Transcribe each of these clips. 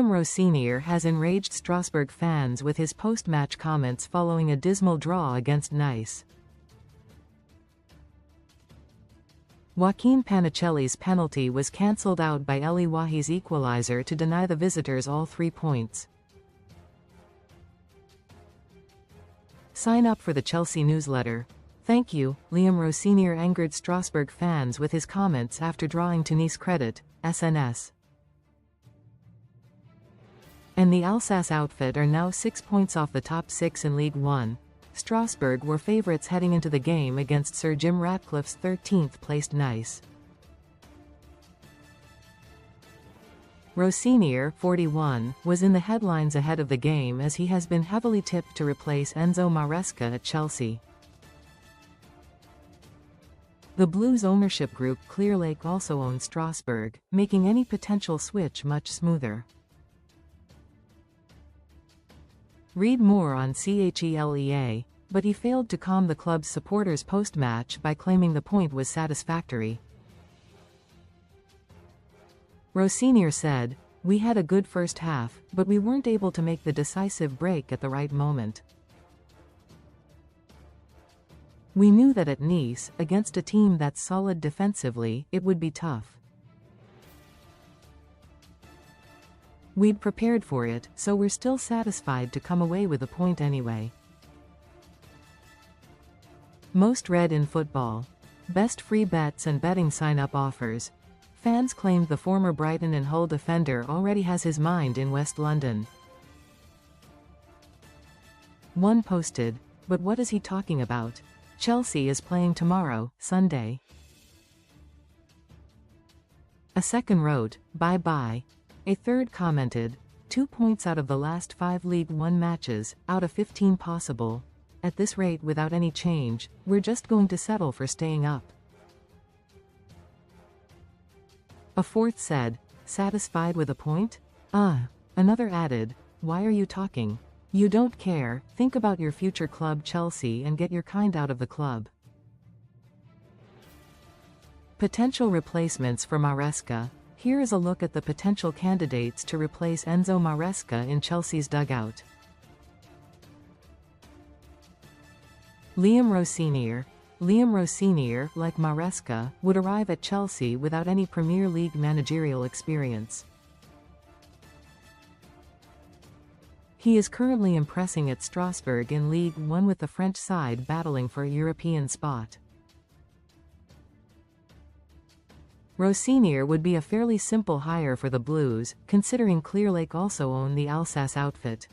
Liam Rosenior has enraged Strasbourg fans with his post-match comments following a dismal draw against Nice. Joaquin Panichelli's penalty was cancelled out by Elye Wahi's equaliser to deny the visitors all 3 points. Sign up for the Chelsea newsletter. Thank you. Liam Rosenior angered Strasbourg fans with his comments after drawing to NiceCredit, SNS. And the Alsace outfit are now 6 points off the top 6 in Ligue 1. Strasbourg were favourites heading into the game against Sir Jim Ratcliffe's 13th-placed Nice. Rosenior, 41, was in the headlines ahead of the game as he has been heavily tipped to replace Enzo Maresca at Chelsea. The Blues' ownership group Clearlake also owns Strasbourg, making any potential switch much smoother. Read more on CHELEA, but he failed to calm the club's supporters post-match by claiming the point was satisfactory. Rosenior said, "We had a good first half, but we weren't able to make the decisive break at the right moment. We knew that at Nice, against a team that's solid defensively, it would be tough. We'd prepared for it, so we're still satisfied to come away with a point anyway." Most read in football. Best free bets and betting sign-up offers. Fans claimed the former Brighton and Hull defender already has his mind in West London. One posted, "But what is he talking about? Chelsea is playing tomorrow, Sunday." A second wrote, "Bye-bye." A third commented, 2 points out of the last 5 Ligue 1 matches, out of 15 possible. At this rate without any change, we're just going to settle for staying up." A fourth said, "Satisfied with a point? Another added, "Why are you talking? You don't care, think about your future club Chelsea and get your kind out of the club." Potential replacements for Maresca. Here is a look at the potential candidates to replace Enzo Maresca in Chelsea's dugout. Liam Rosenior. Liam Rosenior, like Maresca, would arrive at Chelsea without any Premier League managerial experience. He is currently impressing at Strasbourg in Ligue 1 with the French side battling for a European spot. Rosenior would be a fairly simple hire for the Blues, considering Clearlake also own the Alsace outfit.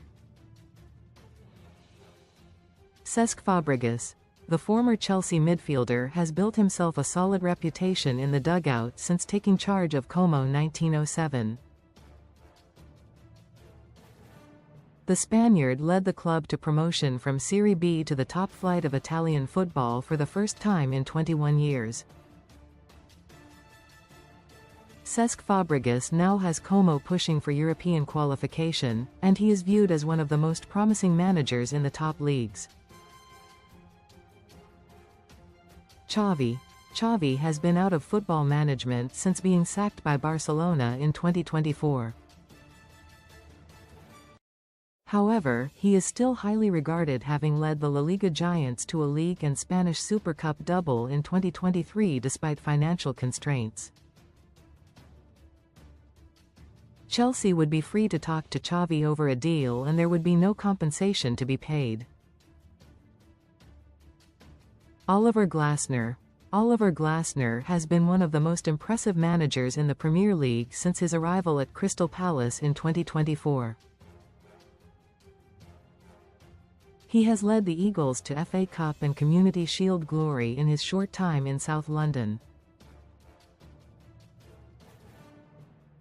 Cesc Fabregas. The former Chelsea midfielder has built himself a solid reputation in the dugout since taking charge of Como 1907. The Spaniard led the club to promotion from Serie B to the top flight of Italian football for the first time in 21 years. Cesc Fabregas now has Como pushing for European qualification, and he is viewed as one of the most promising managers in the top leagues. Xavi. Xavi has been out of football management since being sacked by Barcelona in 2024. However, he is still highly regarded, having led the La Liga giants to a League and Spanish Super Cup double in 2023 despite financial constraints. Chelsea would be free to talk to Xavi over a deal and there would be no compensation to be paid. Oliver Glasner. Oliver Glasner has been one of the most impressive managers in the Premier League since his arrival at Crystal Palace in 2024. He has led the Eagles to FA Cup and Community Shield glory in his short time in South London.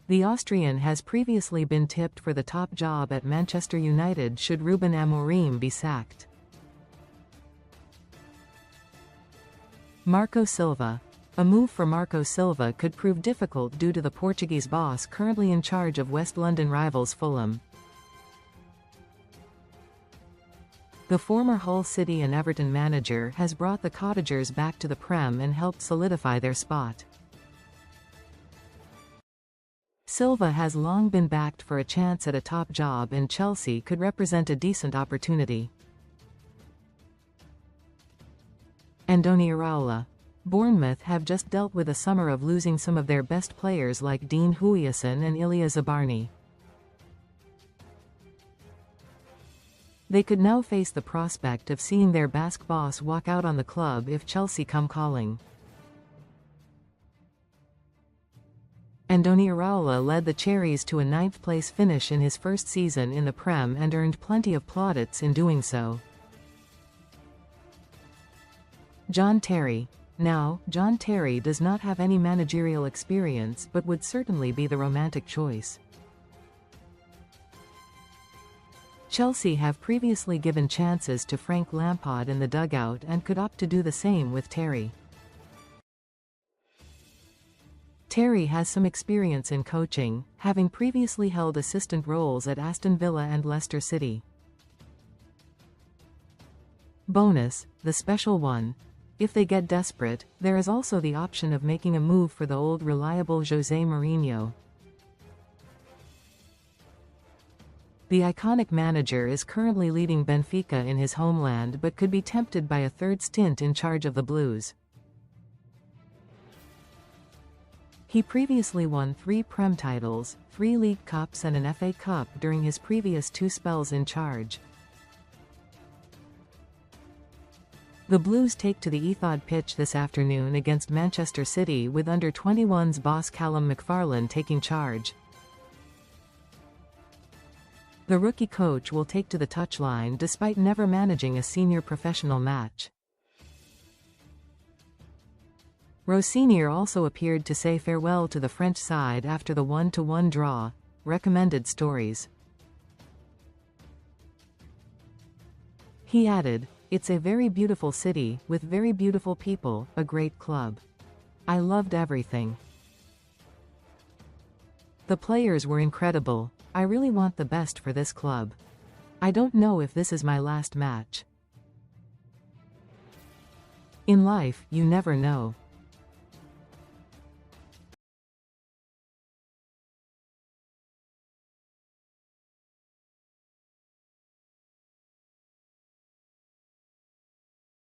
The Austrian has previously been tipped for the top job at Manchester United should Ruben Amorim be sacked. Marco Silva. A move for Marco Silva could prove difficult due to the Portuguese boss currently in charge of West London rivals Fulham. The former Hull City and Everton manager has brought the Cottagers back to the Prem and helped solidify their spot. Silva has long been backed for a chance at a top job, and Chelsea could represent a decent opportunity. Andoni Iraola. Bournemouth have just dealt with a summer of losing some of their best players like Dean Huijsen and Ilya Zabarny. They could now face the prospect of seeing their Basque boss walk out on the club if Chelsea come calling. Andoni Iraola led the Cherries to a 9th-place finish in his first season in the Prem and earned plenty of plaudits in doing so. John Terry. Now, John Terry does not have any managerial experience but would certainly be the romantic choice. Chelsea have previously given chances to Frank Lampard in the dugout and could opt to do the same with Terry. Terry has some experience in coaching, having previously held assistant roles at Aston Villa and Leicester City. Bonus, the special one. If they get desperate, there is also the option of making a move for the old reliable José Mourinho. The iconic manager is currently leading Benfica in his homeland but could be tempted by a third stint in charge of the Blues. He previously won 3 Prem titles, 3 League Cups and an FA Cup during his previous 2 spells in charge. The Blues take to the Ethod pitch this afternoon against Manchester City with under-21s boss Callum McFarlane taking charge. The rookie coach will take to the touchline despite never managing a senior professional match. Rosenior also appeared to say farewell to the French side after the 1-1 draw. Recommended stories. He added, "It's a very beautiful city, with very beautiful people, a great club. I loved everything. The players were incredible. I really want the best for this club. I don't know if this is my last match." In life, you never know.